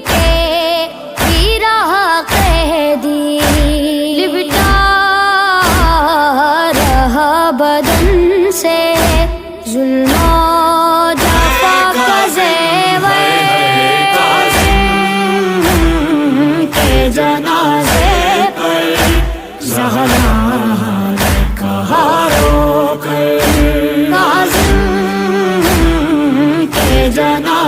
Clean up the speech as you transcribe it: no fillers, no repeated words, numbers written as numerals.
के वीराह कैदी लिपटा रहा बदन से जुल्मो जाफा का ज़ेवर के जनाजे पर ज़हरा ने कहा रोकर काज़िम के जना